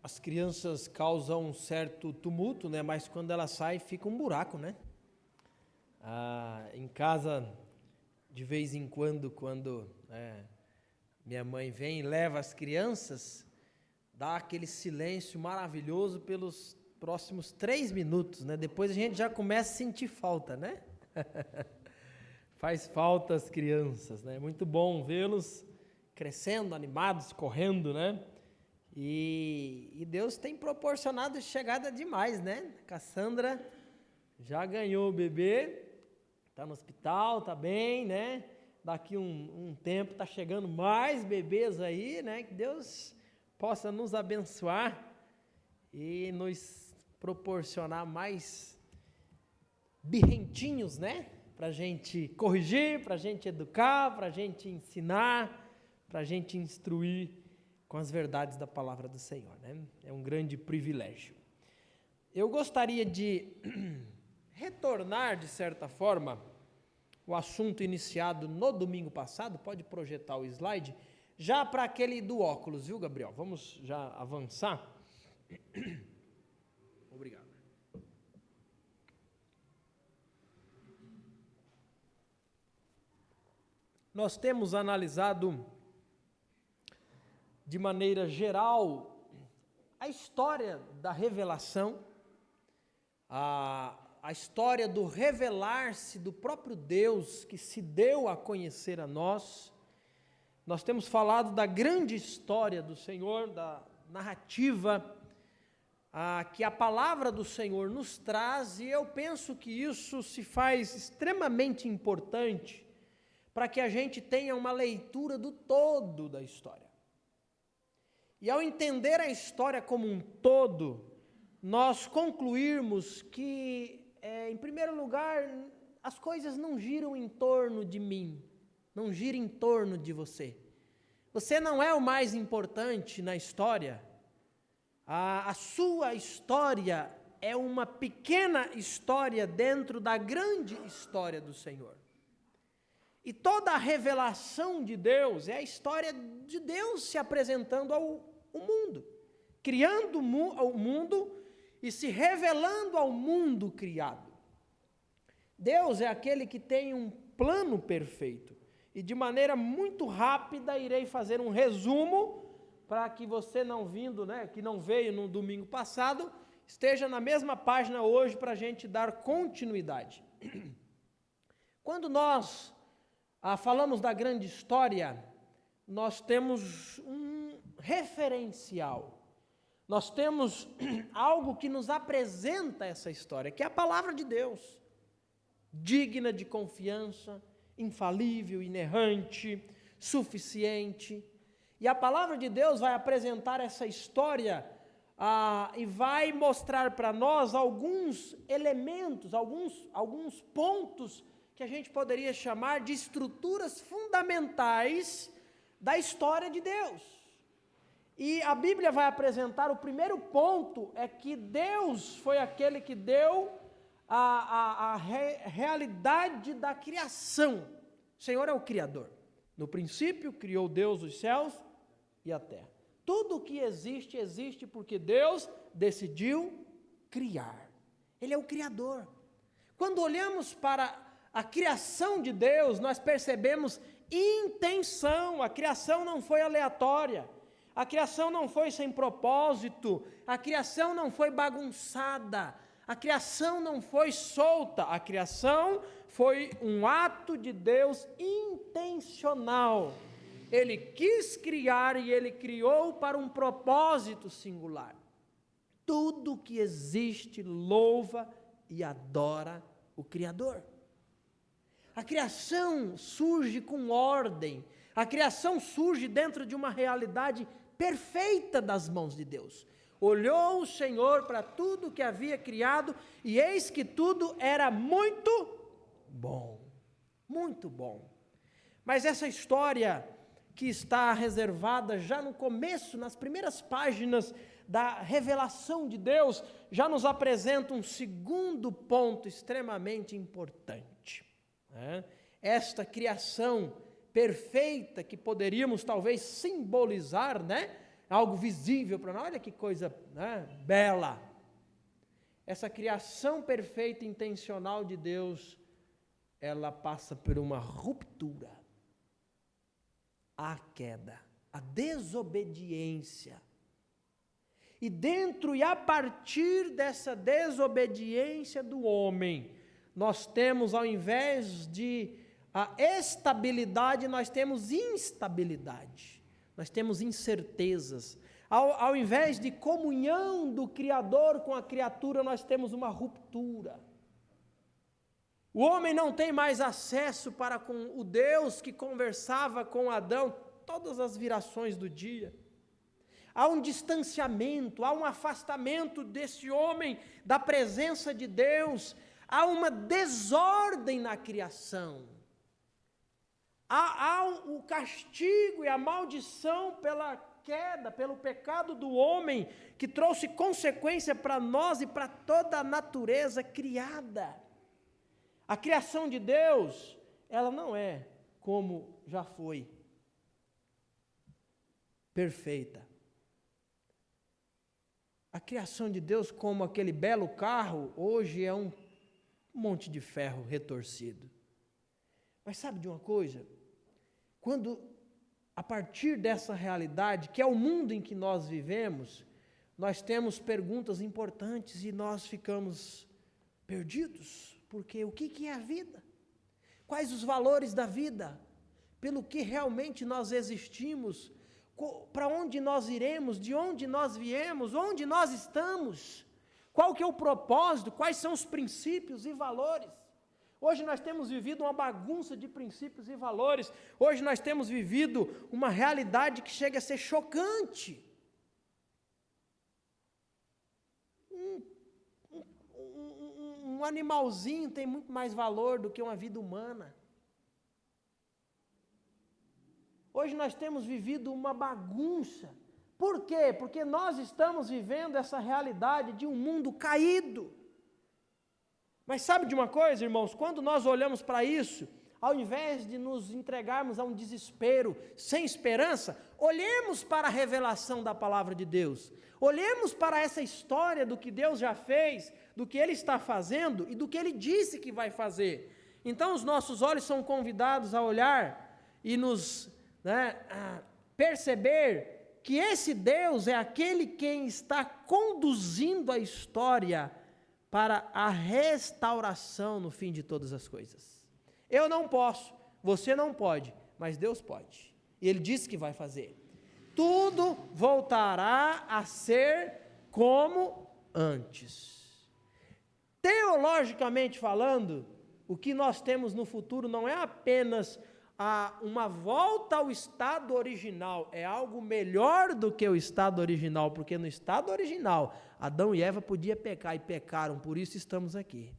As crianças causam um certo tumulto, né? Mas quando ela sai, fica um buraco, né? Em casa, de vez em quando minha mãe vem e leva as crianças, dá aquele silêncio maravilhoso pelos próximos 3 minutos, né? Depois a gente já começa a sentir falta, né? Faz falta as crianças, né? Muito bom vê-los crescendo, animados, correndo, né? E Deus tem proporcionado chegada demais, né? Cassandra já ganhou o bebê, está no hospital, está bem, né? Daqui um tempo está chegando mais bebês aí, né? Que Deus possa nos abençoar e nos proporcionar mais birrentinhos, né? Para a gente corrigir, para a gente educar, para a gente ensinar, para a gente instruir com as verdades da palavra do Senhor, né? É um grande privilégio. Eu gostaria de retornar, de certa forma, o assunto iniciado no domingo passado, pode projetar o slide, já para aquele do óculos, viu, Gabriel? Vamos já avançar. Obrigado. Nós temos analisado de maneira geral a história da revelação, a história do revelar-se do próprio Deus que se deu a conhecer a nós. Nós temos falado da grande história do Senhor, da narrativa que a palavra do Senhor nos traz, e eu penso que isso se faz extremamente importante para que a gente tenha uma leitura do todo da história. E ao entender a história como um todo, nós concluirmos que, em primeiro lugar, as coisas não giram em torno de mim, não giram em torno de você. Você não é o mais importante na história. A sua história é uma pequena história dentro da grande história do Senhor. E toda a revelação de Deus é a história de Deus se apresentando ao mundo, criando o mundo e se revelando ao mundo criado. Deus é aquele que tem um plano perfeito. E de maneira muito rápida irei fazer um resumo para que você que não veio no domingo passado, esteja na mesma página hoje para a gente dar continuidade. Quando nós falamos da grande história, nós temos um referencial. Nós temos algo que nos apresenta essa história, que é a palavra de Deus, digna de confiança, infalível, inerrante, suficiente. E a palavra de Deus vai apresentar essa história e vai mostrar para nós alguns elementos, alguns pontos que a gente poderia chamar de estruturas fundamentais da história de Deus. E a Bíblia vai apresentar, o primeiro ponto é que Deus foi aquele que deu a realidade da criação. O Senhor é o Criador. No princípio criou Deus os céus e a terra. Tudo o que existe, existe porque Deus decidiu criar. Ele é o Criador. Quando olhamos para a criação de Deus, nós percebemos intenção. A criação não foi aleatória. A criação não foi sem propósito. A criação não foi bagunçada. A criação não foi solta. A criação foi um ato de Deus intencional. Ele quis criar e Ele criou para um propósito singular. Tudo que existe louva e adora o Criador. A criação surge com ordem. A criação surge dentro de uma realidade perfeita das mãos de Deus. Olhou o Senhor para tudo que havia criado e eis que tudo era muito bom. Muito bom. Mas essa história que está reservada já no começo, nas primeiras páginas da revelação de Deus, já nos apresenta um segundo ponto extremamente importante. Esta criação perfeita que poderíamos talvez simbolizar, algo visível para nós. Olha que coisa, né, bela. Essa criação perfeita e intencional de Deus, ela passa por uma ruptura, a queda, a desobediência. E dentro e a partir dessa desobediência do homem, nós temos, ao invés de a estabilidade, nós temos instabilidade, nós temos incertezas. Ao invés de comunhão do Criador com a criatura, nós temos uma ruptura. O homem não tem mais acesso para com o Deus que conversava com Adão todas as virações do dia. Há um distanciamento, há um afastamento desse homem da presença de Deus, há uma desordem na criação. Há o castigo e a maldição pela queda, pelo pecado do homem, que trouxe consequência para nós e para toda a natureza criada. A criação de Deus, ela não é como já foi, perfeita. A criação de Deus, como aquele belo carro, hoje é um monte de ferro retorcido. Mas sabe de uma coisa? Quando, a partir dessa realidade, que é o mundo em que nós vivemos, nós temos perguntas importantes e nós ficamos perdidos. Porque o que é a vida? Quais os valores da vida? Pelo que realmente nós existimos? Para onde nós iremos? De onde nós viemos? Onde nós estamos? Qual que é o propósito? Quais são os princípios e valores? Hoje nós temos vivido uma bagunça de princípios e valores. Hoje nós temos vivido uma realidade que chega a ser chocante. Um animalzinho tem muito mais valor do que uma vida humana. Hoje nós temos vivido uma bagunça. Por quê? Porque nós estamos vivendo essa realidade de um mundo caído. Mas sabe de uma coisa, irmãos? Quando nós olhamos para isso, ao invés de nos entregarmos a um desespero sem esperança, olhemos para a revelação da palavra de Deus. Olhemos para essa história do que Deus já fez, do que Ele está fazendo e do que Ele disse que vai fazer. Então os nossos olhos são convidados a olhar e nos perceber que esse Deus é aquele quem está conduzindo a história para a restauração no fim de todas as coisas. Eu não posso, você não pode, mas Deus pode. E Ele disse que vai fazer. Tudo voltará a ser como antes. Teologicamente falando, o que nós temos no futuro não é apenas uma volta ao estado original, é algo melhor do que o estado original, porque no estado original, Adão e Eva podiam pecar e pecaram, por isso estamos aqui.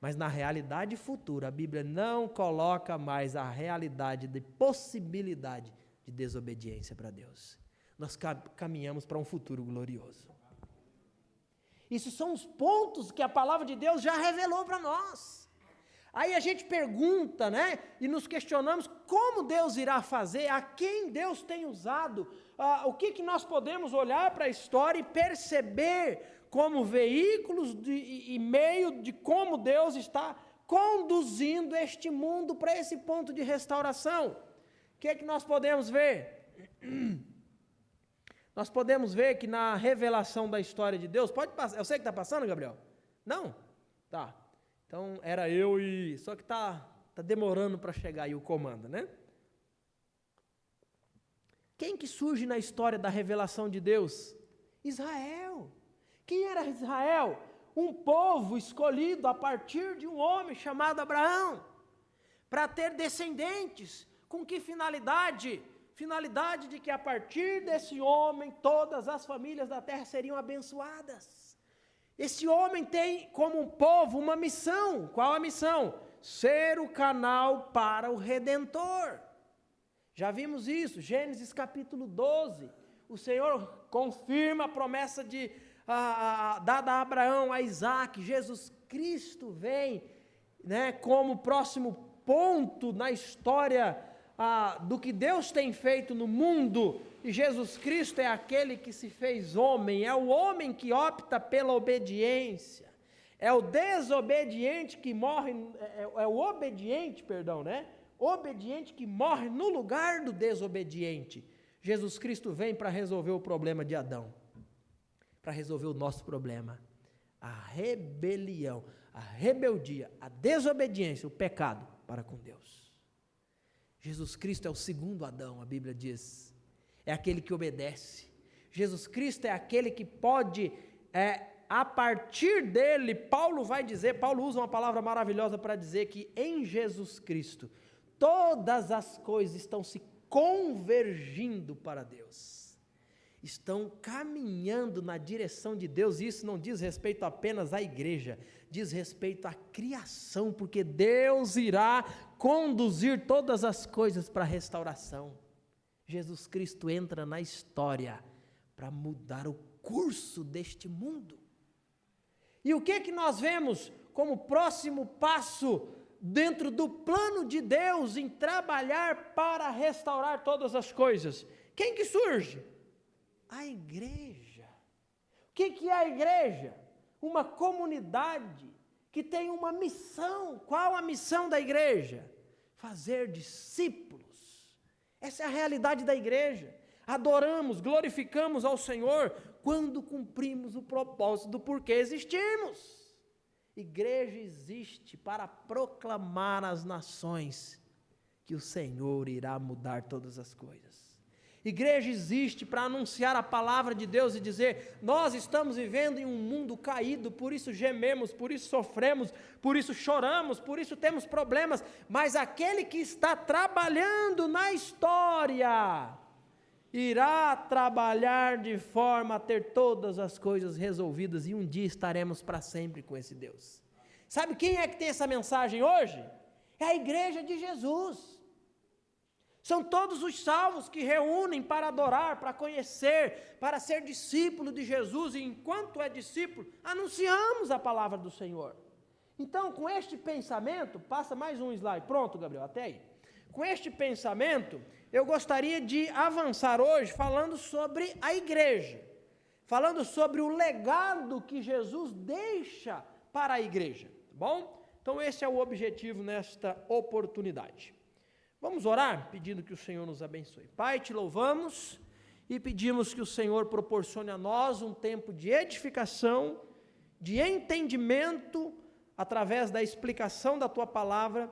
Mas na realidade futura, a Bíblia não coloca mais a realidade de possibilidade de desobediência para Deus. Nós caminhamos para um futuro glorioso. Isso são os pontos que a palavra de Deus já revelou para nós. Aí a gente pergunta, e nos questionamos como Deus irá fazer, a quem Deus tem usado, o que nós podemos olhar para a história e perceber como veículos e meio de como Deus está conduzindo este mundo para esse ponto de restauração. O que nós podemos ver? Nós podemos ver que na revelação da história de Deus, pode passar, eu sei que está passando, Gabriel? Não? Tá. Então, era eu só que está demorando para chegar aí o comando, Quem que surge na história da revelação de Deus? Israel. Quem era Israel? Um povo escolhido a partir de um homem chamado Abraão, para ter descendentes. Com que finalidade? Finalidade de que a partir desse homem, todas as famílias da terra seriam abençoadas. Esse homem tem como um povo uma missão. Qual a missão? Ser o canal para o Redentor. Já vimos isso, Gênesis capítulo 12. O Senhor confirma a promessa dada a Abraão, a Isaac. Jesus Cristo vem como próximo ponto na história do que Deus tem feito no mundo, e Jesus Cristo é aquele que se fez homem, é o homem que opta pela obediência, é o desobediente que morre, é o obediente, perdão, né? Obediente que morre no lugar do desobediente. Jesus Cristo vem para resolver o problema de Adão, para resolver o nosso problema, a rebelião, a rebeldia, a desobediência, o pecado para com Deus. Jesus Cristo é o segundo Adão, a Bíblia diz, é aquele que obedece. Jesus Cristo é aquele que pode, a partir dele, Paulo usa uma palavra maravilhosa para dizer que em Jesus Cristo, todas as coisas estão se convergindo para Deus, estão caminhando na direção de Deus, e isso não diz respeito apenas à igreja, diz respeito à criação, porque Deus irá conduzir todas as coisas para a restauração. Jesus Cristo entra na história para mudar o curso deste mundo. E o que nós vemos como próximo passo dentro do plano de Deus em trabalhar para restaurar todas as coisas? Quem que surge? A igreja. O que é a igreja? Uma comunidade que tem uma missão. Qual a missão da igreja? Fazer discípulos. Essa é a realidade da igreja. Adoramos, glorificamos ao Senhor quando cumprimos o propósito do porquê existimos. Igreja existe para proclamar às nações que o Senhor irá mudar todas as coisas. Igreja existe para anunciar a palavra de Deus e dizer: nós estamos vivendo em um mundo caído, por isso gememos, por isso sofremos, por isso choramos, por isso temos problemas, mas aquele que está trabalhando na história irá trabalhar de forma a ter todas as coisas resolvidas, e um dia estaremos para sempre com esse Deus. Sabe quem é que tem essa mensagem hoje? É a igreja de Jesus. São todos os salvos que reúnem para adorar, para conhecer, para ser discípulo de Jesus, e enquanto é discípulo, anunciamos a palavra do Senhor. Então, com este pensamento, passa mais um slide, pronto, Gabriel, até aí. Com este pensamento, eu gostaria de avançar hoje falando sobre a igreja, falando sobre o legado que Jesus deixa para a igreja, tá bom? Então esse é o objetivo nesta oportunidade. Vamos orar pedindo que o Senhor nos abençoe. Pai, te louvamos e pedimos que o Senhor proporcione a nós um tempo de edificação, de entendimento, através da explicação da Tua Palavra,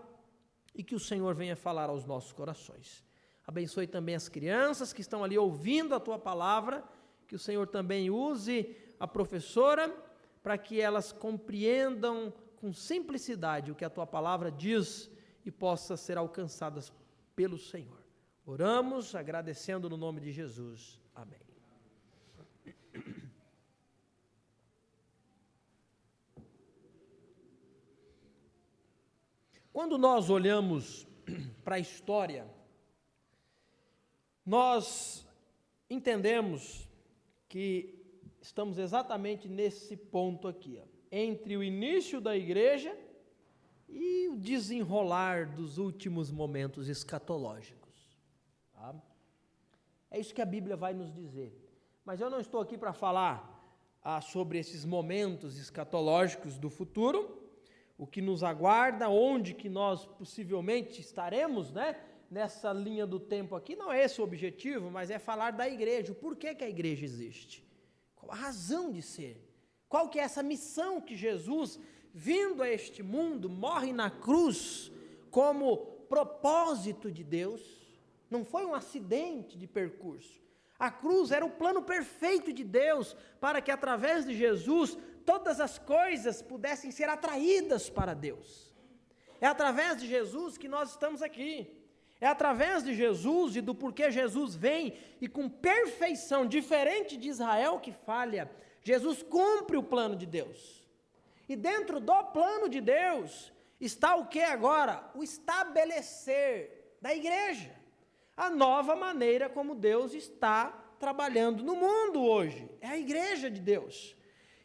e que o Senhor venha falar aos nossos corações. Abençoe também as crianças que estão ali ouvindo a Tua Palavra, que o Senhor também use a professora, para que elas compreendam com simplicidade o que a Tua Palavra diz e possa ser alcançadas pelo Senhor. Oramos agradecendo no nome de Jesus. Amém. Quando nós olhamos para a história, nós entendemos que estamos exatamente nesse ponto aqui, entre o início da igreja e o desenrolar dos últimos momentos escatológicos. Tá? É isso que a Bíblia vai nos dizer. Mas eu não estou aqui para falar sobre esses momentos escatológicos do futuro, o que nos aguarda, onde que nós possivelmente estaremos, né? Nessa linha do tempo aqui. Não é esse o objetivo, mas é falar da igreja, o porquê que a igreja existe, qual a razão de ser, qual que é essa missão que Jesus, vindo a este mundo, morre na cruz como propósito de Deus. Não foi um acidente de percurso. A cruz era o plano perfeito de Deus para que através de Jesus todas as coisas pudessem ser atraídas para Deus. É através de Jesus que nós estamos aqui. É através de Jesus e do porquê Jesus vem e com perfeição, diferente de Israel que falha, Jesus cumpre o plano de Deus. E dentro do plano de Deus está o que agora? O estabelecer da igreja. A nova maneira como Deus está trabalhando no mundo hoje. É a igreja de Deus.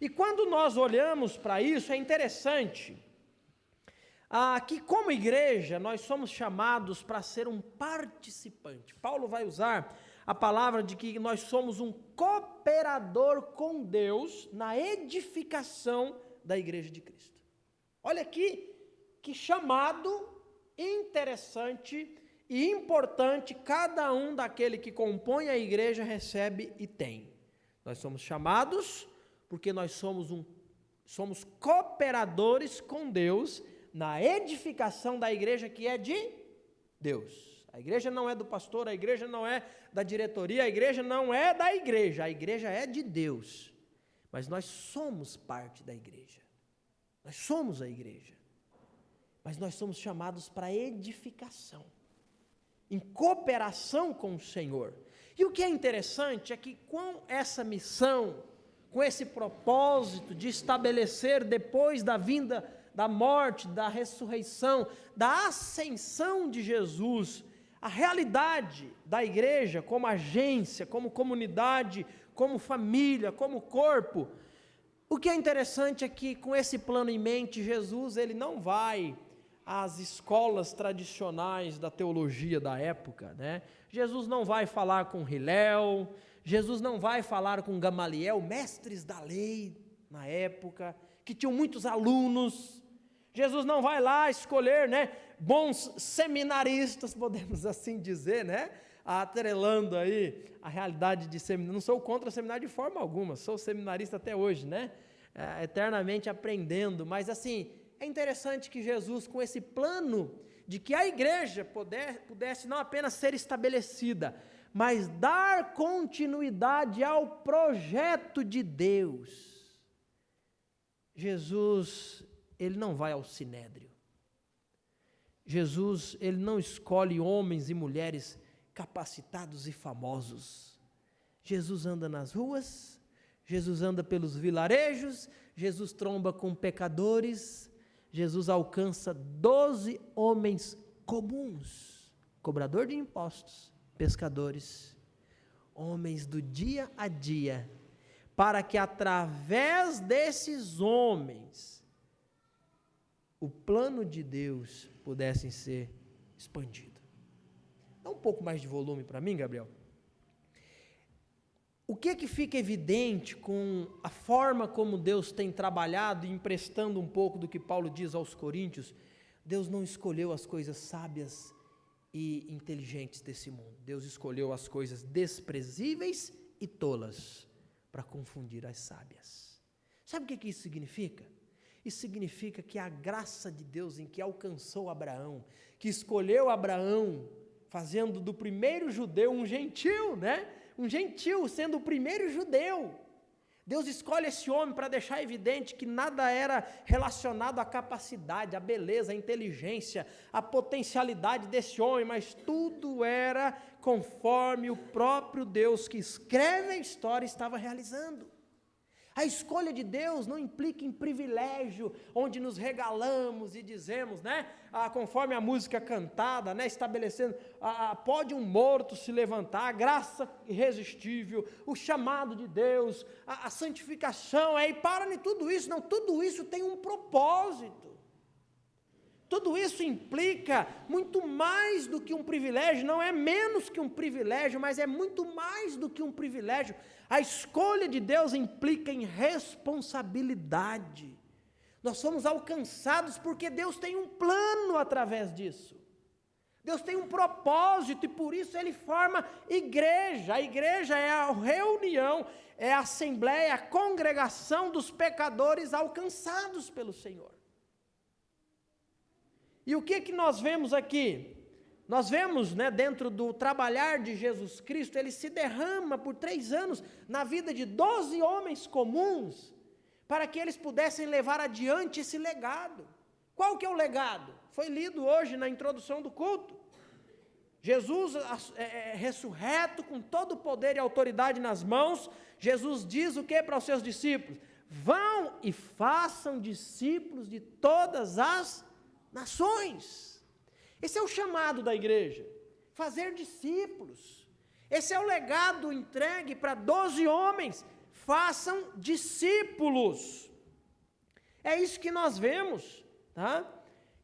E quando nós olhamos para isso, é interessante. que como igreja nós somos chamados para ser um participante. Paulo vai usar a palavra de que nós somos um cooperador com Deus na edificação da igreja de Cristo. Olha aqui, que chamado interessante e importante cada um daquele que compõe a igreja recebe e tem. Nós somos chamados porque nós somos cooperadores com Deus na edificação da igreja que é de Deus. A igreja não é do pastor, a igreja não é da diretoria, a igreja não é da igreja, a igreja é de Deus. Mas nós somos parte da igreja. Nós somos a igreja. Mas nós somos chamados para edificação, em cooperação com o Senhor. E o que é interessante é que com essa missão, com esse propósito de estabelecer depois da vinda, da morte, da ressurreição, da ascensão de Jesus, a realidade da igreja como agência, como comunidade, como família, como corpo. O que é interessante é que com esse plano em mente, Jesus ele não vai às escolas tradicionais da teologia da época, né? Jesus não vai falar com Hilel, Jesus não vai falar com Gamaliel, mestres da lei na época, que tinham muitos alunos. Jesus não vai lá escolher, né, bons seminaristas, podemos assim dizer, né, atrelando aí a realidade de seminário. Não sou contra seminário de forma alguma, sou seminarista até hoje, né, eternamente aprendendo, mas assim, é interessante que Jesus, com esse plano de que a igreja pudesse não apenas ser estabelecida, mas dar continuidade ao projeto de Deus. Jesus, ele não vai ao sinédrio. Jesus, ele não escolhe homens e mulheres capacitados e famosos. Jesus anda nas ruas, Jesus anda pelos vilarejos, Jesus tromba com pecadores, Jesus alcança 12 homens comuns, cobrador de impostos, pescadores, homens do dia a dia, para que através desses homens o plano de Deus pudesse ser expandido. Dá um pouco mais de volume para mim, Gabriel. O que fica evidente com a forma como Deus tem trabalhado, e emprestando um pouco do que Paulo diz aos Coríntios, Deus não escolheu as coisas sábias e inteligentes desse mundo. Deus escolheu as coisas desprezíveis e tolas para confundir as sábias. Sabe o que isso significa? Isso significa que a graça de Deus em que alcançou Abraão, que escolheu Abraão, fazendo do primeiro judeu um gentil, né? Um gentil sendo o primeiro judeu. Deus escolhe esse homem para deixar evidente que nada era relacionado à capacidade, à beleza, à inteligência, à potencialidade desse homem, mas tudo era conforme o próprio Deus que escreve a história estava realizando. A escolha de Deus não implica em privilégio, onde nos regalamos e dizemos, né, conforme a música cantada, né, estabelecendo, pode um morto se levantar, a graça irresistível, o chamado de Deus, a santificação, e para em tudo isso. Não, tudo isso tem um propósito. Tudo isso implica muito mais do que um privilégio, não é menos que um privilégio, mas é muito mais do que um privilégio. A escolha de Deus implica em responsabilidade. Nós somos alcançados porque Deus tem um plano através disso. Deus tem um propósito e por isso Ele forma igreja. A igreja é a reunião, é a assembleia, é a congregação dos pecadores alcançados pelo Senhor. E o que nós vemos aqui? Nós vemos, né, dentro do trabalhar de Jesus Cristo, Ele se derrama por 3 anos na vida de 12 homens comuns, para que eles pudessem levar adiante esse legado. Qual que é o legado? Foi lido hoje na introdução do culto. Jesus ressurreto, com todo o poder e autoridade nas mãos, Jesus diz o que para os seus discípulos? Vão e façam discípulos de todas as nações. Esse é o chamado da igreja, fazer discípulos. Esse é o legado entregue para 12 homens, façam discípulos. É isso que nós vemos, tá?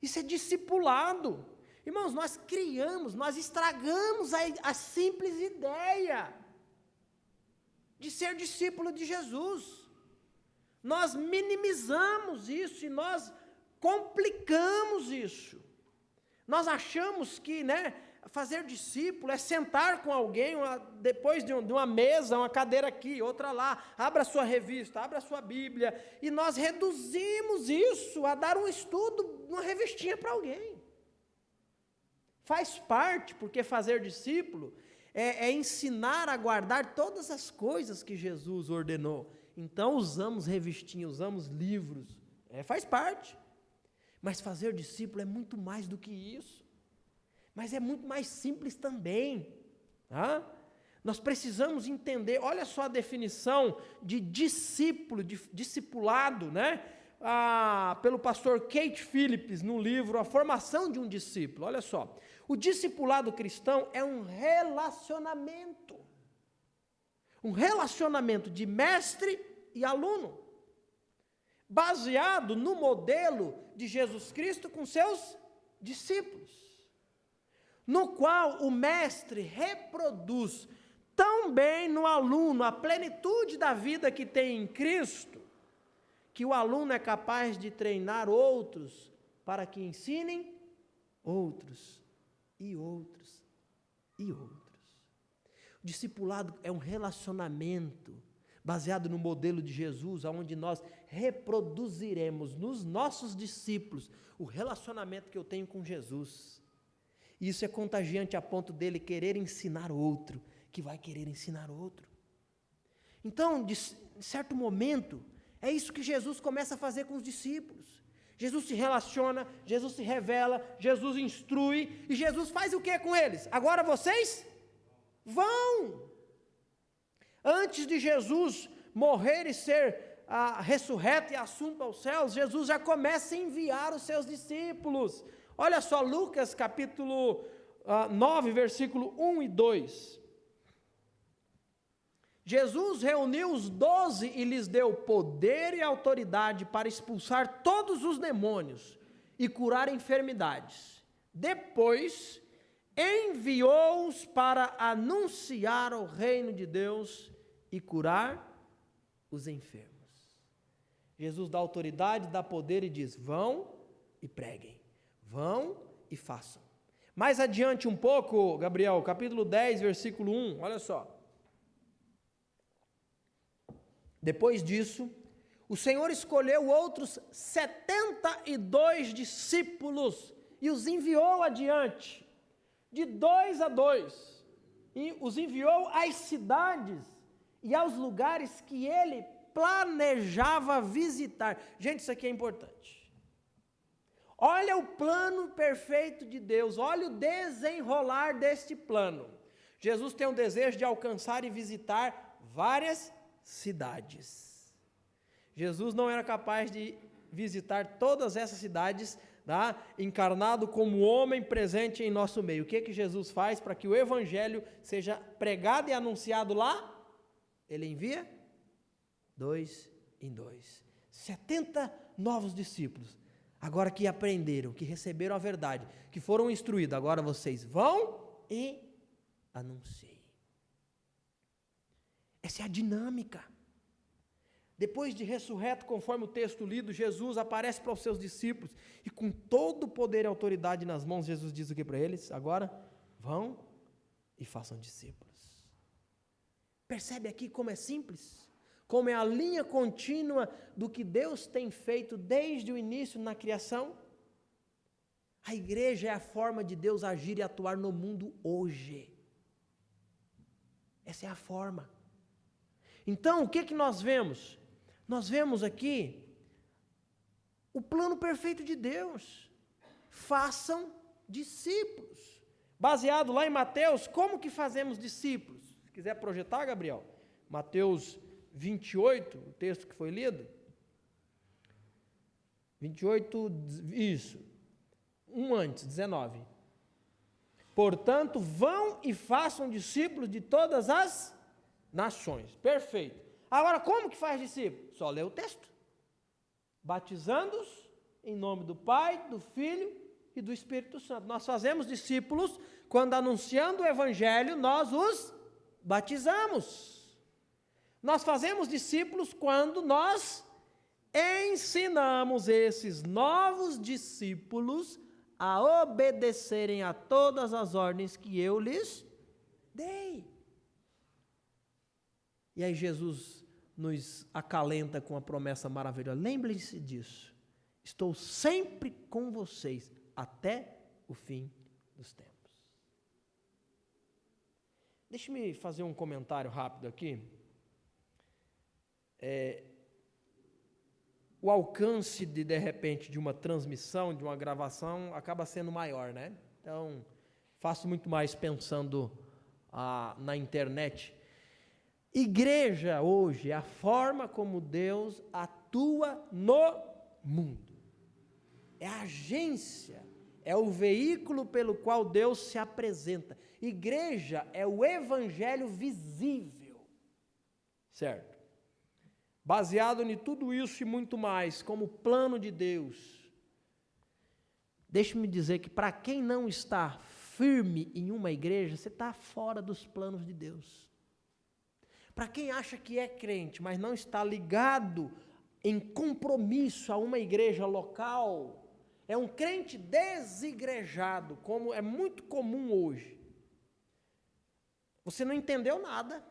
Isso é discipulado. Irmãos, nós estragamos a simples ideia de ser discípulo de Jesus. Nós minimizamos isso e nós complicamos isso. Nós achamos que, fazer discípulo é sentar com alguém, depois de uma mesa, uma cadeira aqui, outra lá, abra a sua revista, abra a sua Bíblia, e nós reduzimos isso a dar um estudo, uma revistinha para alguém. Faz parte, porque fazer discípulo é ensinar a guardar todas as coisas que Jesus ordenou. Então usamos revistinha, usamos livros, faz parte. Mas fazer discípulo é muito mais do que isso. Mas é muito mais simples também. Tá? Nós precisamos entender, olha só a definição de discípulo, de discipulado, pelo pastor Kate Phillips, no livro A Formação de um Discípulo. Olha só, o discipulado cristão é um relacionamento de mestre e aluno, baseado no modelo de Jesus Cristo com seus discípulos, no qual o mestre reproduz tão bem no aluno a plenitude da vida que tem em Cristo, que o aluno é capaz de treinar outros para que ensinem outros e outros e outros. O discipulado é um relacionamento baseado no modelo de Jesus, onde nós reproduziremos nos nossos discípulos o relacionamento que eu tenho com Jesus. E isso é contagiante a ponto dele querer ensinar outro, que vai querer ensinar outro. Então, de certo momento, é isso que Jesus começa a fazer com os discípulos. Jesus se relaciona, Jesus se revela, Jesus instrui, e Jesus faz o que com eles? Agora vocês vão. Antes de Jesus morrer e ser ressurreto e assunto aos céus, Jesus já começa a enviar os seus discípulos. Olha só, Lucas capítulo 9, versículo 1 e 2. Jesus reuniu os 12 e lhes deu poder e autoridade para expulsar todos os demônios e curar enfermidades. Depois, enviou-os para anunciar o reino de Deus e curar os enfermos. Jesus dá autoridade, dá poder e diz: vão e preguem, vão e façam. Mais adiante um pouco, Gabriel, capítulo 10, versículo 1, olha só. Depois disso, o Senhor escolheu outros 72 discípulos e os enviou adiante, de 2 a 2, e os enviou às cidades e aos lugares que ele planejava visitar. Gente, isso aqui é importante. Olha o plano perfeito de Deus, olha o desenrolar deste plano. Jesus tem o desejo de alcançar e visitar várias cidades. Jesus não era capaz de visitar todas essas cidades, encarnado como homem presente em nosso meio. O que Jesus faz para que o evangelho seja pregado e anunciado lá? Ele envia 2 em 2. 70 novos discípulos, agora que aprenderam, que receberam a verdade, que foram instruídos, agora vocês vão e anunciem. Essa é a dinâmica. Depois de ressurreto, conforme o texto lido, Jesus aparece para os seus discípulos e com todo o poder e autoridade nas mãos, Jesus diz o que para eles? Agora, vão e façam discípulos. Percebe aqui como é simples? Como é a linha contínua do que Deus tem feito desde o início na criação? A igreja é a forma de Deus agir e atuar no mundo hoje. Essa é a forma. Então, o que nós vemos? Nós vemos aqui o plano perfeito de Deus. Façam discípulos. Baseado lá em Mateus, como que fazemos discípulos? Se quiser projetar, Gabriel. Mateus 28, o texto que foi lido. 28, isso. Um antes, 19. Portanto, vão e façam discípulos de todas as nações. Perfeito. Agora, como que faz discípulo? Só lê o texto. Batizando-os em nome do Pai, do Filho e do Espírito Santo. Nós fazemos discípulos quando, anunciando o Evangelho, nós os batizamos. Nós fazemos discípulos quando nós ensinamos esses novos discípulos a obedecerem a todas as ordens que eu lhes dei. E aí Jesus nos acalenta com a promessa maravilhosa. Lembrem-se disso. Estou sempre com vocês até o fim dos tempos. Deixe-me fazer um comentário rápido aqui. O alcance de repente, de uma transmissão, de uma gravação, acaba sendo maior, né? Então, faço muito mais pensando na internet. Igreja hoje é a forma como Deus atua no mundo. É a agência, é o veículo pelo qual Deus se apresenta. Igreja é o evangelho visível, certo? Baseado em tudo isso e muito mais, como plano de Deus. Deixe-me dizer que para quem não está firme em uma igreja, você está fora dos planos de Deus. Para quem acha que é crente, mas não está ligado em compromisso a uma igreja local, é um crente desigrejado, como é muito comum hoje. Você não entendeu nada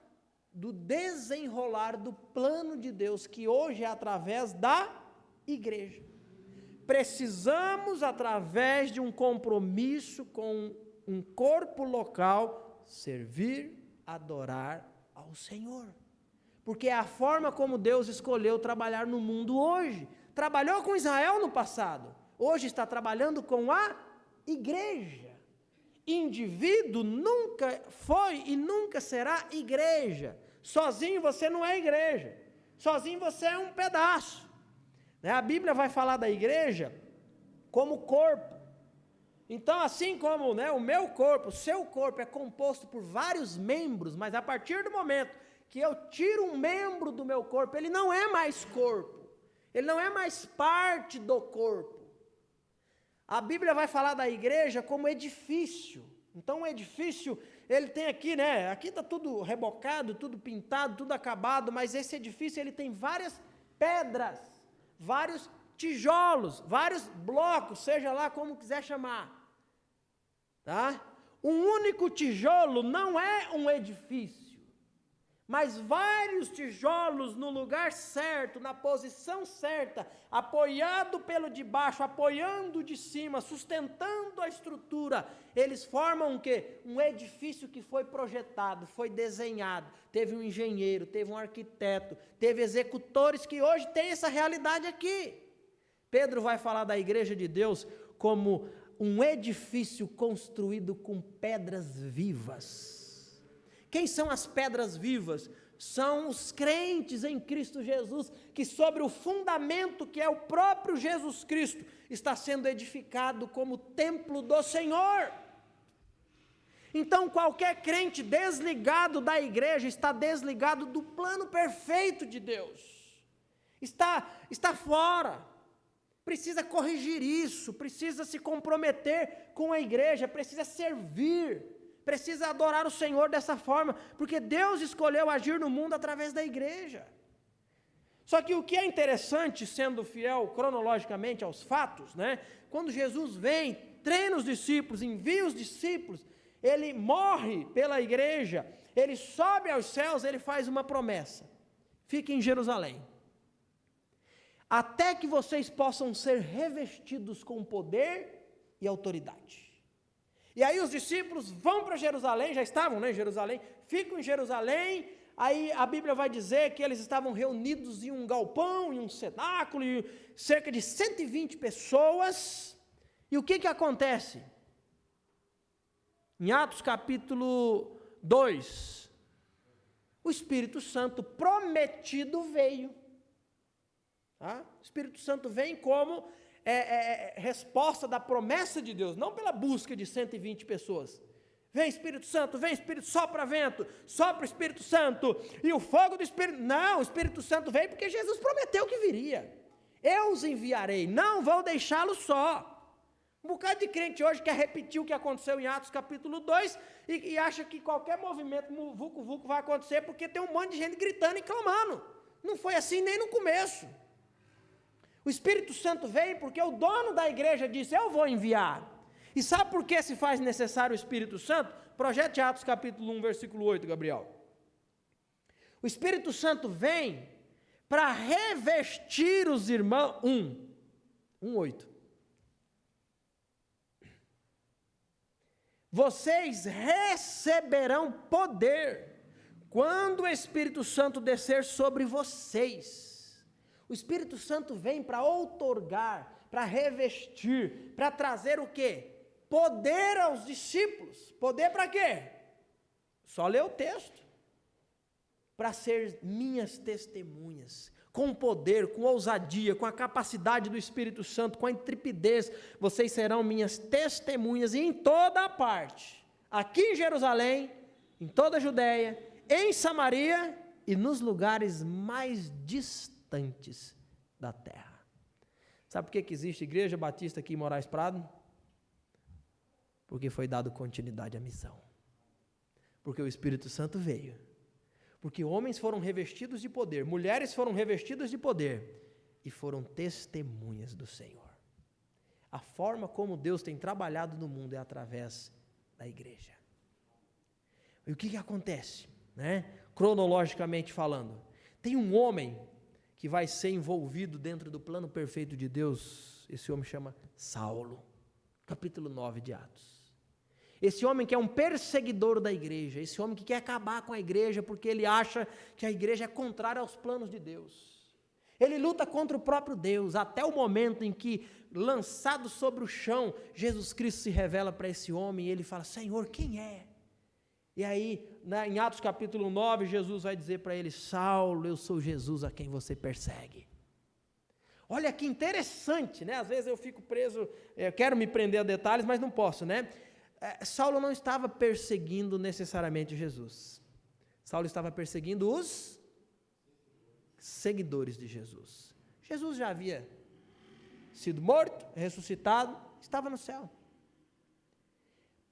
do desenrolar do plano de Deus, que hoje é através da igreja. Precisamos, através de um compromisso com um corpo local, servir, adorar ao Senhor. Porque é a forma como Deus escolheu trabalhar no mundo hoje. Trabalhou com Israel no passado. Hoje está trabalhando com a igreja. Indivíduo nunca foi e nunca será igreja. Sozinho você não é igreja. Sozinho você é um pedaço. A Bíblia vai falar da igreja como corpo. Então, assim como o meu corpo, o seu corpo é composto por vários membros, mas a partir do momento que eu tiro um membro do meu corpo, ele não é mais corpo. Ele não é mais parte do corpo. A Bíblia vai falar da igreja como edifício. Então, o edifício, ele tem aqui, aqui está tudo rebocado, tudo pintado, tudo acabado, mas esse edifício, ele tem várias pedras, vários tijolos, vários blocos, seja lá como quiser chamar. Tá? Um único tijolo não é um edifício. Mas vários tijolos no lugar certo, na posição certa, apoiado pelo de baixo, apoiando o de cima, sustentando a estrutura, eles formam o quê? Um edifício que foi projetado, foi desenhado, teve um engenheiro, teve um arquiteto, teve executores que hoje têm essa realidade aqui. Pedro vai falar da igreja de Deus como um edifício construído com pedras vivas. Quem são as pedras vivas? São os crentes em Cristo Jesus, que sobre o fundamento que é o próprio Jesus Cristo, está sendo edificado como templo do Senhor. Então, qualquer crente desligado da igreja, está desligado do plano perfeito de Deus. Está fora. Precisa corrigir isso, precisa se comprometer com a igreja, precisa servir. Precisa adorar o Senhor dessa forma, porque Deus escolheu agir no mundo através da igreja. Só que o que é interessante, sendo fiel cronologicamente aos fatos, quando Jesus vem, treina os discípulos, envia os discípulos, ele morre pela igreja, ele sobe aos céus, ele faz uma promessa: fiquem em Jerusalém, até que vocês possam ser revestidos com poder e autoridade. E aí os discípulos vão para Jerusalém, já estavam em Jerusalém, ficam em Jerusalém, aí a Bíblia vai dizer que eles estavam reunidos em um galpão, em um cenáculo, e cerca de 120 pessoas, e o que acontece? Em Atos capítulo 2, o Espírito Santo prometido veio. Tá? O Espírito Santo vem como resposta da promessa de Deus, não pela busca de 120 pessoas. Vem Espírito Santo, vem Espírito, sopra vento, sopra o Espírito Santo, e o fogo do Espírito. Não, o Espírito Santo veio porque Jesus prometeu que viria. eu os enviarei, não vou deixá-los só. Um bocado de crente hoje quer repetir o que aconteceu em Atos capítulo 2 e acha que qualquer movimento vucu-vucu vai acontecer porque tem um monte de gente gritando e clamando. Não foi assim nem no começo. O Espírito Santo veio porque o dono da igreja disse, eu vou enviar. E sabe por que se faz necessário o Espírito Santo? Projete Atos capítulo 1, versículo 8, Gabriel. O Espírito Santo vem para revestir os irmãos, 1:8. Vocês receberão poder quando o Espírito Santo descer sobre vocês. O Espírito Santo vem para outorgar, para revestir, para trazer o quê? Poder aos discípulos. Poder para quê? Só ler o texto. Para ser minhas testemunhas, com poder, com ousadia, com a capacidade do Espírito Santo, com a intrepidez, vocês serão minhas testemunhas em toda a parte, aqui em Jerusalém, em toda a Judéia, em Samaria e nos lugares mais distantes da terra. Sabe por que existe Igreja Batista aqui em Moraes Prado? Porque foi dado continuidade à missão, porque o Espírito Santo veio. Porque homens foram revestidos de poder, mulheres foram revestidas de poder e foram testemunhas do Senhor. A forma como Deus tem trabalhado no mundo é através da igreja. E o que acontece, cronologicamente falando? Tem um homem que vai ser envolvido dentro do plano perfeito de Deus, esse homem chama Saulo, capítulo 9 de Atos. Esse homem que é um perseguidor da igreja, esse homem que quer acabar com a igreja porque ele acha que a igreja é contrária aos planos de Deus. Ele luta contra o próprio Deus, até o momento em que, lançado sobre o chão, Jesus Cristo se revela para esse homem e ele fala, Senhor, quem é? E aí, em Atos capítulo 9, Jesus vai dizer para ele, Saulo, eu sou Jesus a quem você persegue. Olha que interessante, às vezes eu fico preso, eu quero me prender a detalhes, mas não posso, Saulo não estava perseguindo necessariamente Jesus. Saulo estava perseguindo os seguidores de Jesus. Jesus já havia sido morto, ressuscitado, estava no céu.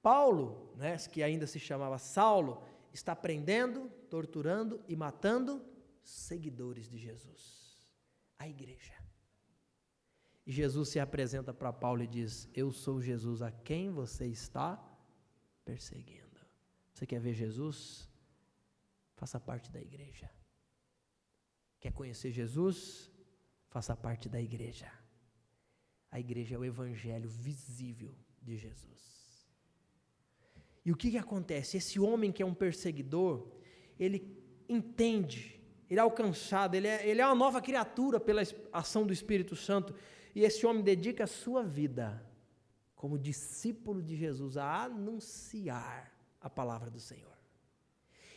Paulo, que ainda se chamava Saulo, está prendendo, torturando e matando seguidores de Jesus, a igreja. E Jesus se apresenta para Paulo e diz, eu sou Jesus a quem você está perseguindo. Você quer ver Jesus? Faça parte da igreja. Quer conhecer Jesus? Faça parte da igreja. A igreja é o evangelho visível de Jesus. E o que acontece? Esse homem que é um perseguidor, ele entende, ele é alcançado, ele é uma nova criatura pela ação do Espírito Santo. E esse homem dedica a sua vida como discípulo de Jesus a anunciar a palavra do Senhor.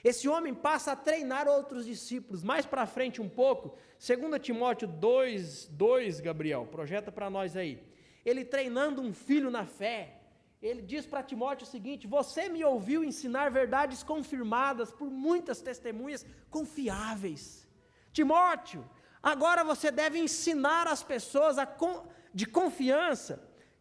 Esse homem passa a treinar outros discípulos. Mais para frente um pouco, 2 Timóteo 2:2, Gabriel, projeta para nós aí. Ele treinando um filho na fé, ele diz para Timóteo o seguinte, você me ouviu ensinar verdades confirmadas por muitas testemunhas confiáveis. Timóteo, agora você deve ensinar as pessoas de confiança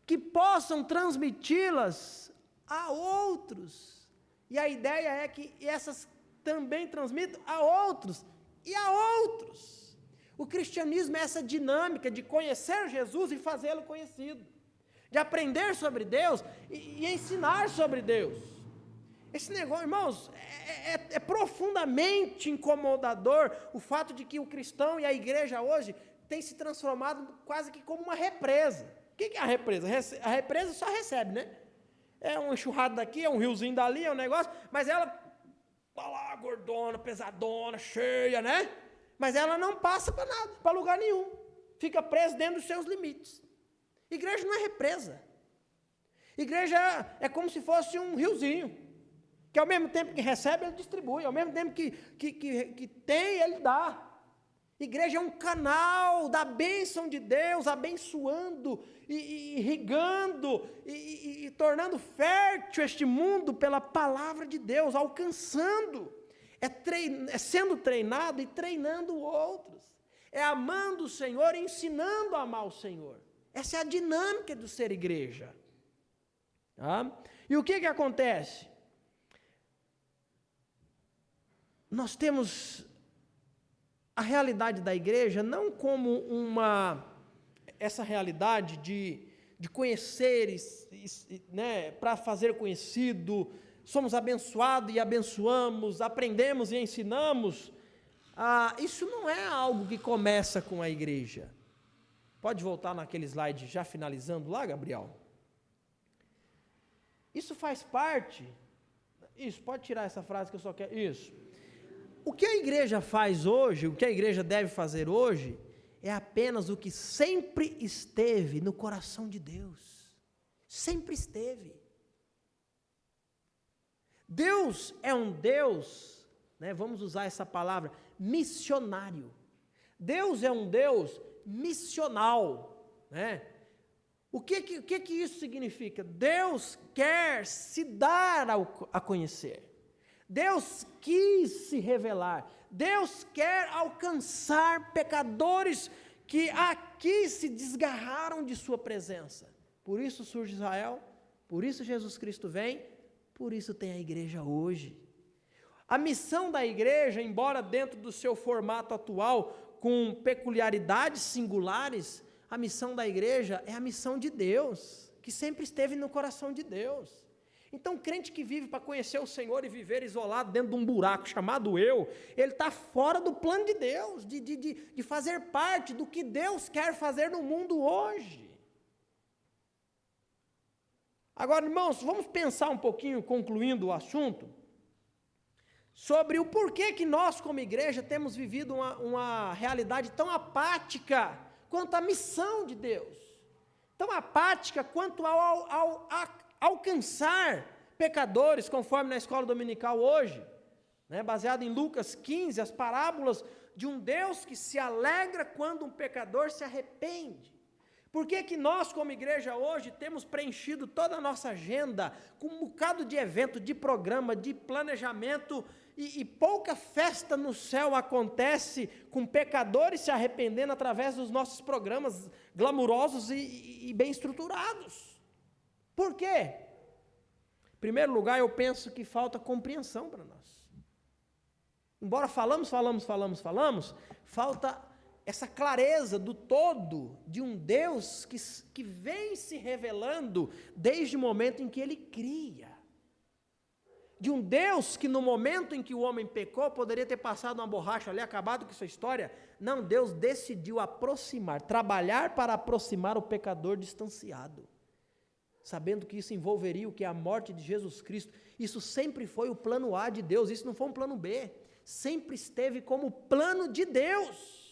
que possam transmiti-las a outros. E a ideia é que essas também transmitam a outros e a outros. O cristianismo é essa dinâmica de conhecer Jesus e fazê-lo conhecido, de aprender sobre Deus e ensinar sobre Deus. Esse negócio, irmãos, é profundamente incomodador o fato de que o cristão e a igreja hoje tem se transformado quase que como uma represa. O que é a represa? A represa só recebe, É um enxurrado daqui, é um riozinho dali, é um negócio, mas ela está lá gordona, pesadona, cheia, Mas ela não passa para nada, para lugar nenhum. Fica presa dentro dos seus limites. Igreja não é represa. Igreja é como se fosse um riozinho, que ao mesmo tempo que recebe, ele distribui, ao mesmo tempo que tem, ele dá. Igreja é um canal da bênção de Deus, abençoando e irrigando e tornando fértil este mundo pela palavra de Deus, alcançando, é sendo treinado e treinando outros. É amando o Senhor e ensinando a amar o Senhor. Essa é a dinâmica do ser igreja. Tá? E o que acontece? Nós temos a realidade da igreja não como essa realidade de conhecer, né, para fazer conhecido, somos abençoados e abençoamos, aprendemos e ensinamos. Isso não é algo que começa com a igreja. Pode voltar naquele slide já finalizando lá, Gabriel? Isso faz parte. Isso, pode tirar essa frase que eu só quero. Isso. O que a igreja faz hoje, o que a igreja deve fazer hoje, é apenas o que sempre esteve no coração de Deus. Sempre esteve. Deus é um Deus, né, vamos usar essa palavra, missionário. Deus é um Deus missional, né? O que isso significa? Deus quer se dar a conhecer. Deus quis se revelar. Deus quer alcançar pecadores que aqui se desgarraram de sua presença. Por isso surge Israel, por isso Jesus Cristo vem, por isso tem a igreja hoje. A missão da igreja, embora dentro do seu formato atual, com peculiaridades singulares, a missão da igreja é a missão de Deus, que sempre esteve no coração de Deus. Então, o crente que vive para conhecer o Senhor e viver isolado dentro de um buraco chamado eu, ele está fora do plano de Deus, de fazer parte do que Deus quer fazer no mundo hoje. Agora, irmãos, vamos pensar um pouquinho, concluindo o assunto, sobre o porquê que nós, como igreja, temos vivido uma realidade tão apática quanto à missão de Deus, tão apática quanto ao alcançar pecadores, conforme na escola dominical hoje, né, baseado em Lucas 15, as parábolas de um Deus que se alegra quando um pecador se arrepende. Por que nós, como igreja hoje, temos preenchido toda a nossa agenda com um bocado de evento, de programa, de planejamento, e pouca festa no céu acontece com pecadores se arrependendo através dos nossos programas glamurosos e bem estruturados? Por quê? Em primeiro lugar, eu penso que falta compreensão para nós. Embora falamos, falta essa clareza do todo de um Deus que vem se revelando desde o momento em que Ele cria. De um Deus que no momento em que o homem pecou, poderia ter passado uma borracha ali, acabado com sua história. Não, Deus decidiu aproximar, trabalhar para aproximar o pecador distanciado. Sabendo que isso envolveria o que é a morte de Jesus Cristo. Isso sempre foi o plano A de Deus, isso não foi um plano B. Sempre esteve como plano de Deus.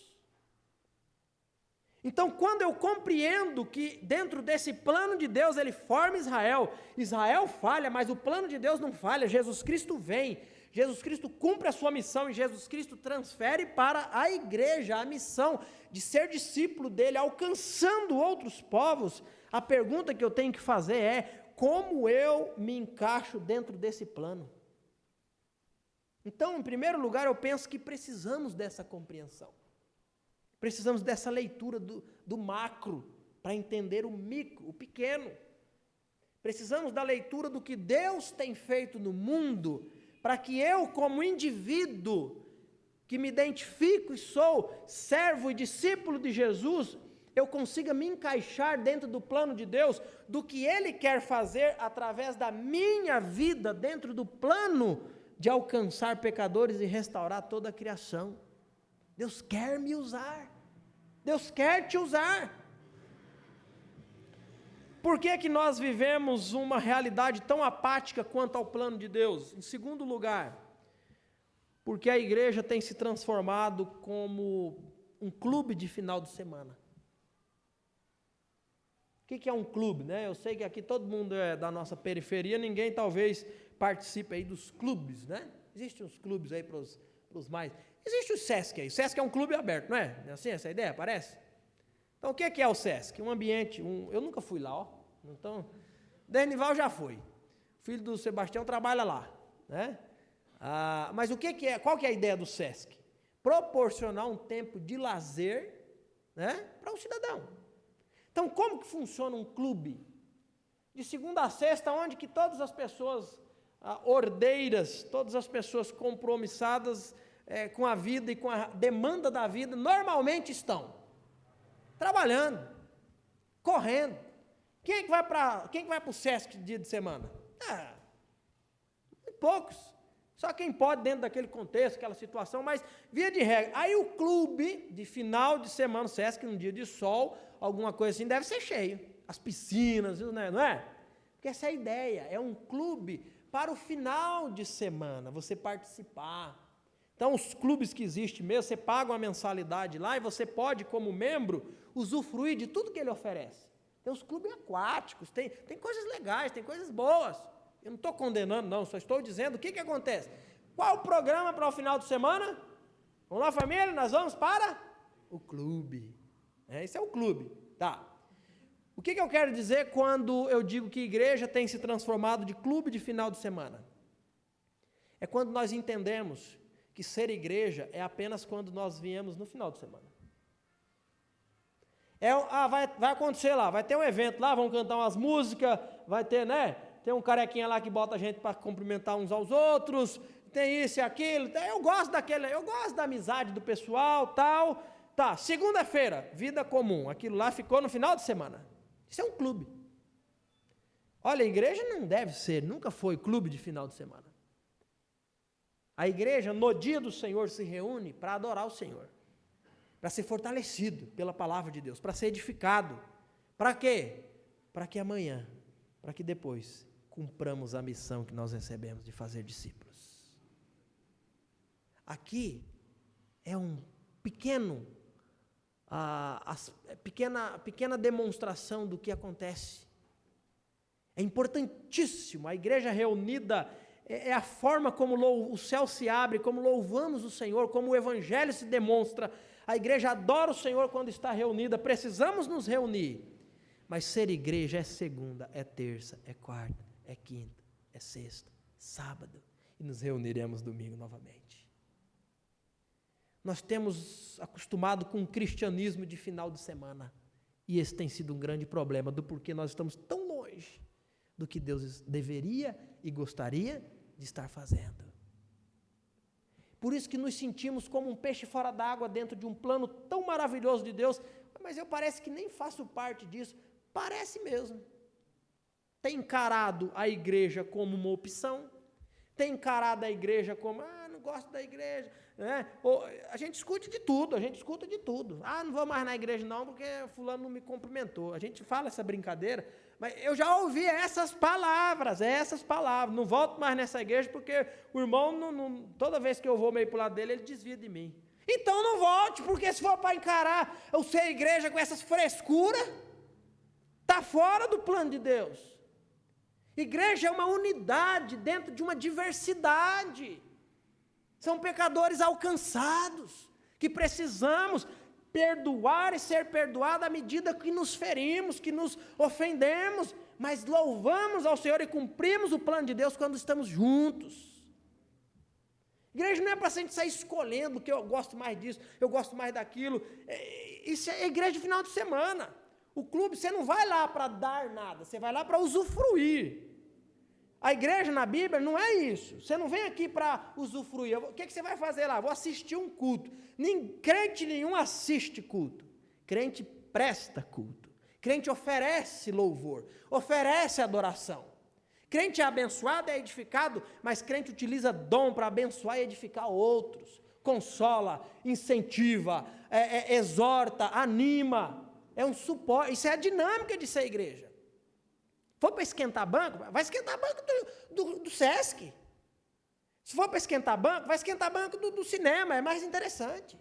Então, quando eu compreendo que dentro desse plano de Deus ele forma Israel, Israel falha, mas o plano de Deus não falha, Jesus Cristo vem, Jesus Cristo cumpre a sua missão e Jesus Cristo transfere para a igreja a missão de ser discípulo dele, alcançando outros povos. A pergunta que eu tenho que fazer é: como eu me encaixo dentro desse plano? Então, em primeiro lugar, eu penso que precisamos dessa compreensão. Precisamos dessa leitura do macro para entender o micro, o pequeno. Precisamos da leitura do que Deus tem feito no mundo, para que eu, como indivíduo, que me identifico e sou servo e discípulo de Jesus, eu consiga me encaixar dentro do plano de Deus, do que Ele quer fazer através da minha vida, dentro do plano de alcançar pecadores e restaurar toda a criação. Deus quer me usar. Deus quer te usar. Por que nós vivemos uma realidade tão apática quanto ao plano de Deus? Em segundo lugar, porque a igreja tem se transformado como um clube de final de semana. O que é um clube, né? Eu sei que aqui todo mundo é da nossa periferia, ninguém talvez participe aí dos clubes, né? Existem uns clubes aí para os mais... Existe o SESC aí, o SESC é um clube aberto, não é? Não é assim essa ideia, parece? Então, o que é o SESC? Um ambiente, eu nunca fui lá, ó. Então, Denival já foi. O filho do Sebastião trabalha lá, né? Mas o que é, qual que é a ideia do SESC? proporcionar um tempo de lazer, né, para o cidadão. Então, como que funciona um clube? De segunda a sexta, onde que todas as pessoas ordeiras, todas as pessoas compromissadas com a vida e com a demanda da vida, normalmente estão trabalhando, correndo. Quem é que vai para o Sesc dia de semana? Poucos. Só quem pode dentro daquele contexto, aquela situação, mas via de regra. Aí o clube de final de semana, o Sesc, num dia de sol, alguma coisa assim, deve ser cheio. As piscinas, né, não é? Porque essa é a ideia, é um clube para o final de semana, você participar. Então, os clubes que existem mesmo, você paga uma mensalidade lá e você pode, como membro, usufruir de tudo que ele oferece. Tem os clubes aquáticos, tem coisas legais, tem coisas boas. Eu não estou condenando, não, só estou dizendo o que acontece. Qual o programa para o final de semana? Vamos lá, família, nós vamos para o clube. Esse é o clube, tá. O que eu quero dizer quando eu digo que igreja tem se transformado de clube de final de semana? É quando nós entendemos que ser igreja é apenas quando nós viemos no final de semana. Vai acontecer lá, vai ter um evento lá, vão cantar umas músicas, vai ter, né? Tem um carequinha lá que bota a gente para cumprimentar uns aos outros, tem isso e aquilo. Eu gosto da amizade do pessoal, tal. Tá, segunda-feira, vida comum, aquilo lá ficou no final de semana. Isso é um clube. Olha, a igreja não deve ser, nunca foi clube de final de semana. A igreja, no dia do Senhor, se reúne para adorar o Senhor, para ser fortalecido pela palavra de Deus, para ser edificado. Para quê? Para que amanhã, para que depois, cumpramos a missão que nós recebemos de fazer discípulos. Aqui é um pequena demonstração do que acontece. É importantíssimo, a igreja reunida é a forma como o céu se abre, como louvamos o Senhor, como o evangelho se demonstra. A igreja adora o Senhor quando está reunida, precisamos nos reunir, mas ser igreja é segunda, é terça, é quarta, é quinta, é sexta, sábado, e nos reuniremos domingo novamente. Nós temos acostumado com o cristianismo de final de semana, e esse tem sido um grande problema do porquê nós estamos tão longe do que Deus deveria e gostaria de estar fazendo. Por isso que nos sentimos como um peixe fora d'água dentro de um plano tão maravilhoso de Deus, mas eu parece que nem faço parte disso. Parece mesmo. Tem encarado a igreja como uma opção, tem encarado a igreja como, não gosto da igreja, né? A gente escuta de tudo, não vou mais na igreja não, porque fulano não me cumprimentou. A gente fala essa brincadeira, mas eu já ouvi essas palavras, não volto mais nessa igreja, porque o irmão, toda vez que eu vou meio para o lado dele, ele desvia de mim. Então não volte, porque se for para encarar o ser igreja com essas frescuras, está fora do plano de Deus. Igreja é uma unidade dentro de uma diversidade. São pecadores alcançados, que precisamos perdoar e ser perdoado à medida que nos ferimos, que nos ofendemos, mas louvamos ao Senhor e cumprimos o plano de Deus quando estamos juntos. Igreja não é para a gente sair escolhendo que eu gosto mais disso, eu gosto mais daquilo. Isso é igreja de final de semana. O clube, você não vai lá para dar nada, você vai lá para usufruir. A igreja na Bíblia não é isso. Você não vem aqui para usufruir. O que você vai fazer lá? Vou assistir um culto. Crente nenhum assiste culto. Crente presta culto. Crente oferece louvor, oferece adoração. Crente é abençoado, é edificado, mas crente utiliza dom para abençoar e edificar outros. Consola, incentiva, exorta, anima. É um suporte. Isso é a dinâmica de ser igreja. For para esquentar banco, vai esquentar banco do Sesc. Se for para esquentar banco, vai esquentar banco do cinema, é mais interessante.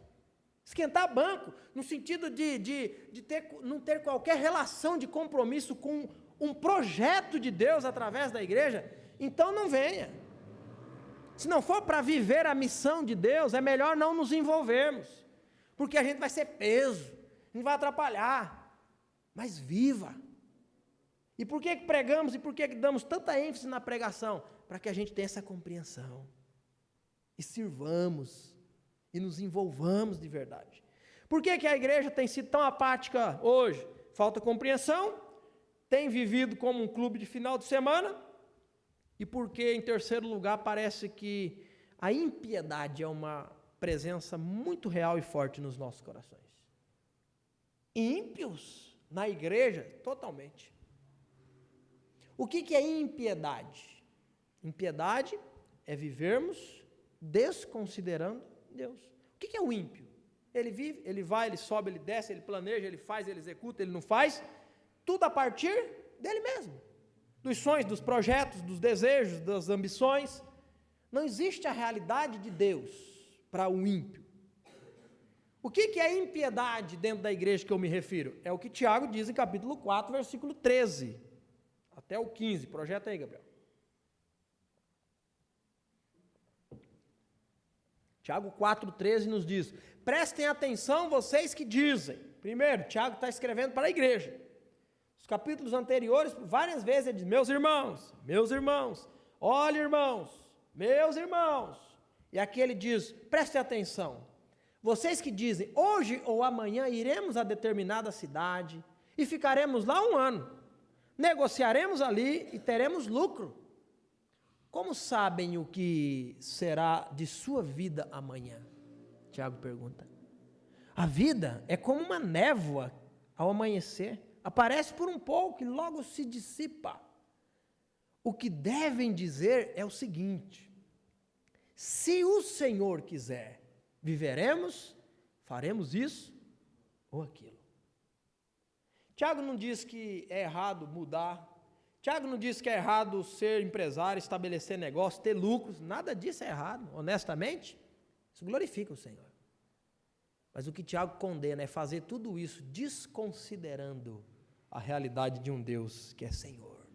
Esquentar banco, no sentido de não ter qualquer relação de compromisso com um projeto de Deus através da igreja, então não venha. Se não for para viver a missão de Deus, é melhor não nos envolvermos, porque a gente vai ser peso, a gente vai atrapalhar, mas viva. E por que pregamos e por que damos tanta ênfase na pregação? Para que a gente tenha essa compreensão. E sirvamos. e nos envolvamos de verdade. Por que que a igreja tem sido tão apática hoje? Falta compreensão, tem vivido como um clube de final de semana, e porque, em terceiro lugar, parece que a impiedade é uma presença muito real e forte nos nossos corações. Ímpios na igreja, totalmente. O que é impiedade? Impiedade é vivermos desconsiderando Deus. O que é o ímpio? Ele vive, ele vai, ele sobe, ele desce, ele planeja, ele faz, ele executa, ele não faz, tudo a partir dele mesmo, dos sonhos, dos projetos, dos desejos, das ambições. Não existe a realidade de Deus para o ímpio. O que é impiedade dentro da igreja que eu me refiro? É o que Tiago diz em capítulo 4, versículo 13, até o 15, projeta aí, Gabriel. Tiago 4,13 nos diz: prestem atenção vocês que dizem. Primeiro, Tiago está escrevendo para a igreja. Os capítulos anteriores, várias vezes ele diz: meus irmãos, olha irmãos, meus irmãos. E aqui ele diz: prestem atenção. Vocês que dizem, hoje ou amanhã iremos a determinada cidade e ficaremos lá 1 ano. Negociaremos ali e teremos lucro. Como sabem o que será de sua vida amanhã? Tiago pergunta. A vida é como uma névoa ao amanhecer. Aparece por um pouco e logo se dissipa. O que devem dizer é o seguinte: se o Senhor quiser, viveremos, faremos isso ou aquilo. Tiago não diz que é errado mudar. Tiago não diz que é errado ser empresário, estabelecer negócio, ter lucros. Nada disso é errado, honestamente. Isso glorifica o Senhor. Mas o que Tiago condena é fazer tudo isso desconsiderando a realidade de um Deus que é Senhor.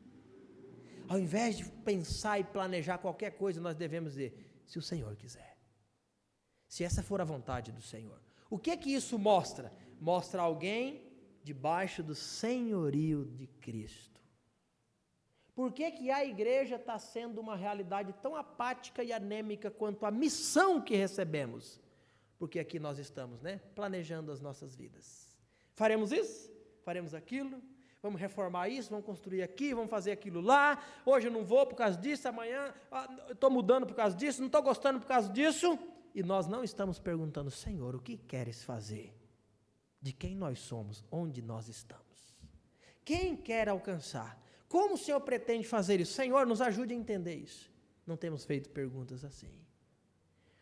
Ao invés de pensar e planejar qualquer coisa, nós devemos dizer, se o Senhor quiser. Se essa for a vontade do Senhor. O que é que isso mostra? Mostra alguém debaixo do senhorio de Cristo. Por que que a igreja está sendo uma realidade tão apática e anêmica quanto a missão que recebemos? Porque aqui nós estamos, planejando as nossas vidas. Faremos isso? Faremos aquilo? Vamos reformar isso, vamos construir aqui, vamos fazer aquilo lá. Hoje eu não vou por causa disso, amanhã eu estou mudando por causa disso, não estou gostando por causa disso. E nós não estamos perguntando, Senhor, o que queres fazer? De quem nós somos? Onde nós estamos? Quem quer alcançar? Como o Senhor pretende fazer isso? Senhor, nos ajude a entender isso. Não temos feito perguntas assim.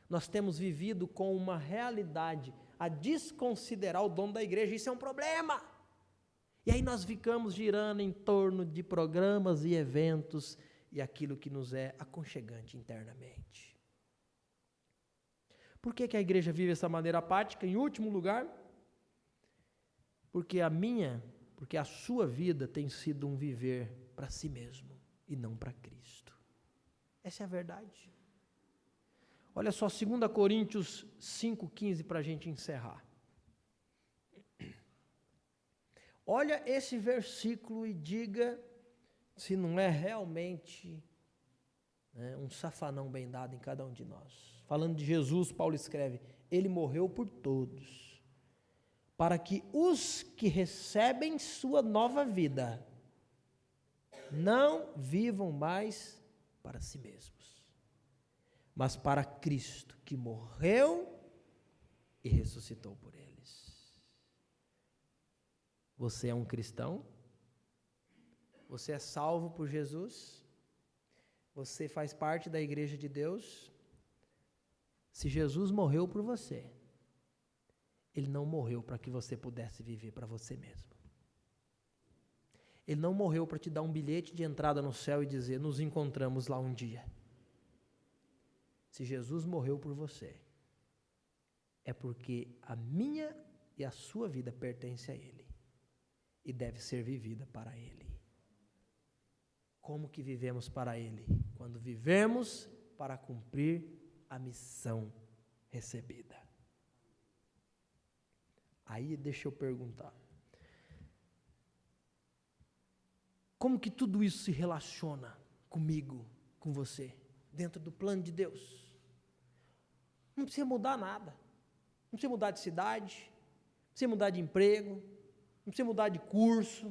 Nós temos vivido com uma realidade a desconsiderar o dono da igreja. Isso é um problema. E aí nós ficamos girando em torno de programas e eventos e aquilo que nos é aconchegante internamente. Por que que a igreja vive dessa maneira apática? Em último lugar, porque a sua vida tem sido um viver para si mesmo e não para Cristo. Essa é a verdade. Olha só, 2 Coríntios 5,15 para a gente encerrar. Olha esse versículo e diga se não é realmente um safanão bem dado em cada um de nós. Falando de Jesus, Paulo escreve, ele morreu por todos, para que os que recebem sua nova vida não vivam mais para si mesmos, mas para Cristo, que morreu e ressuscitou por eles. Você é um cristão? Você é salvo por Jesus? Você faz parte da igreja de Deus? Se Jesus morreu por você, Ele não morreu para que você pudesse viver para você mesmo. Ele não morreu para te dar um bilhete de entrada no céu e dizer, nos encontramos lá um dia. Se Jesus morreu por você, é porque a minha e a sua vida pertence a Ele e deve ser vivida para Ele. Como que vivemos para Ele? Quando vivemos para cumprir a missão recebida. Aí deixa eu perguntar. Como que tudo isso se relaciona comigo, com você, dentro do plano de Deus? Não precisa mudar nada. Não precisa mudar de cidade, não precisa mudar de emprego, não precisa mudar de curso,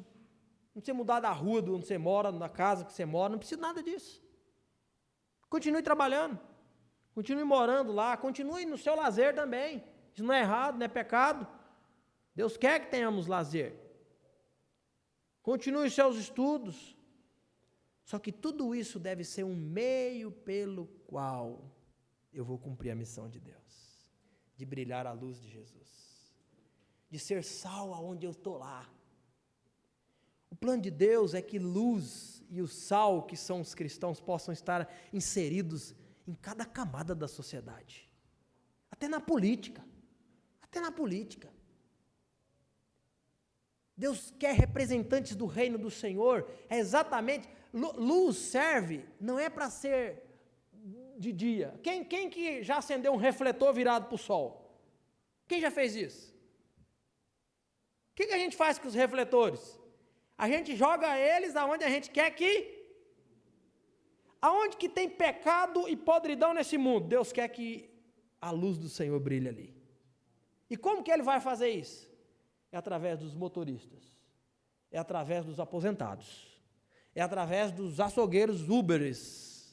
não precisa mudar da rua de onde você mora, da casa que você mora, não precisa nada disso. Continue trabalhando, continue morando lá, continue no seu lazer também. Isso não é errado, não é pecado. Deus quer que tenhamos lazer. Continue os seus estudos. Só que tudo isso deve ser um meio pelo qual eu vou cumprir a missão de Deus, de brilhar a luz de Jesus, de ser sal aonde eu estou lá. O plano de Deus é que luz e o sal, que são os cristãos, possam estar inseridos em cada camada da sociedade, até na política, Deus quer representantes do reino do Senhor, é exatamente, luz serve, não é para ser de dia. Quem que já acendeu um refletor virado para o sol? Quem já fez isso? O que a gente faz com os refletores? A gente joga eles aonde a gente quer que... Aonde que tem pecado e podridão nesse mundo? Deus quer que a luz do Senhor brilhe ali. E como que Ele vai fazer isso? É através dos motoristas, é através dos aposentados, é através dos açougueiros Uberes,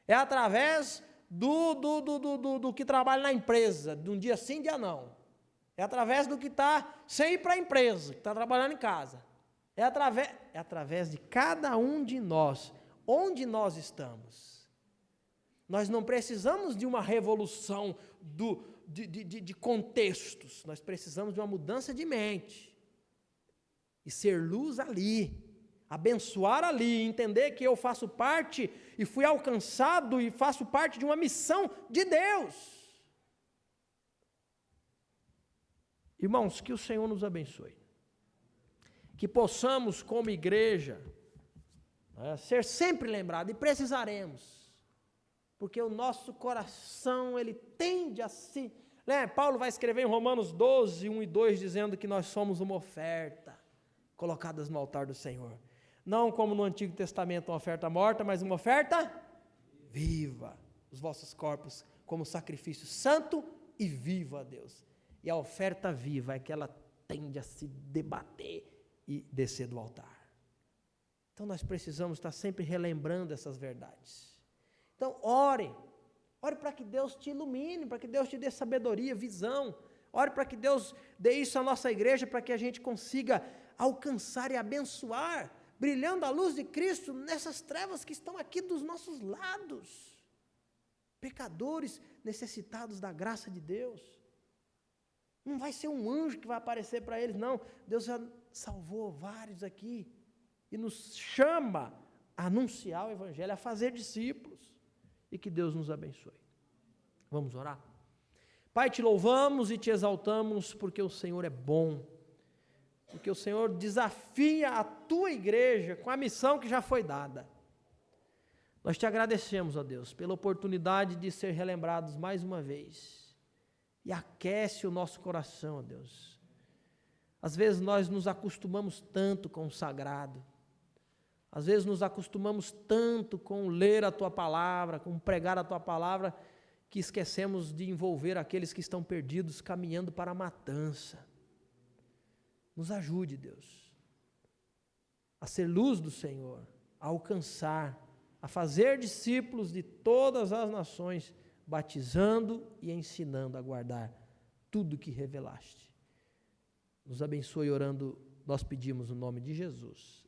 é através do que trabalha na empresa, de um dia sim, dia não, é através do que está sem ir para a empresa, que está trabalhando em casa, é através de cada um de nós, onde nós estamos. Nós não precisamos de uma revolução de contextos, nós precisamos de uma mudança de mente, e ser luz ali, abençoar ali, entender que eu faço parte, e fui alcançado, e faço parte de uma missão de Deus. Irmãos, que o Senhor nos abençoe, que possamos como igreja, ser sempre lembrado, e precisaremos, porque o nosso coração, ele tende a se... Paulo vai escrever em Romanos 12, 1 e 2, dizendo que nós somos uma oferta, colocadas no altar do Senhor. Não como no Antigo Testamento, uma oferta morta, mas uma oferta viva. Os vossos corpos como sacrifício santo e vivo a Deus. E a oferta viva é que ela tende a se debater e descer do altar. Então nós precisamos estar sempre relembrando essas verdades. Então ore para que Deus te ilumine, para que Deus te dê sabedoria, visão. Ore para que Deus dê isso à nossa igreja, para que a gente consiga alcançar e abençoar, brilhando a luz de Cristo nessas trevas que estão aqui dos nossos lados. Pecadores necessitados da graça de Deus. Não vai ser um anjo que vai aparecer para eles, não. Deus já salvou vários aqui e nos chama a anunciar o Evangelho, a fazer discípulos. E que Deus nos abençoe. Vamos orar? Pai, te louvamos e te exaltamos porque o Senhor é bom, porque o Senhor desafia a tua igreja com a missão que já foi dada. Nós te agradecemos, ó Deus, pela oportunidade de ser relembrados mais uma vez, e aquece o nosso coração, ó Deus. Às vezes nós nos acostumamos tanto com o sagrado, às vezes nos acostumamos tanto com ler a Tua Palavra, com pregar a Tua Palavra, que esquecemos de envolver aqueles que estão perdidos, caminhando para a matança. Nos ajude, Deus, a ser luz do Senhor, a alcançar, a fazer discípulos de todas as nações, batizando e ensinando a guardar tudo que revelaste. Nos abençoe orando, nós pedimos no nome de Jesus.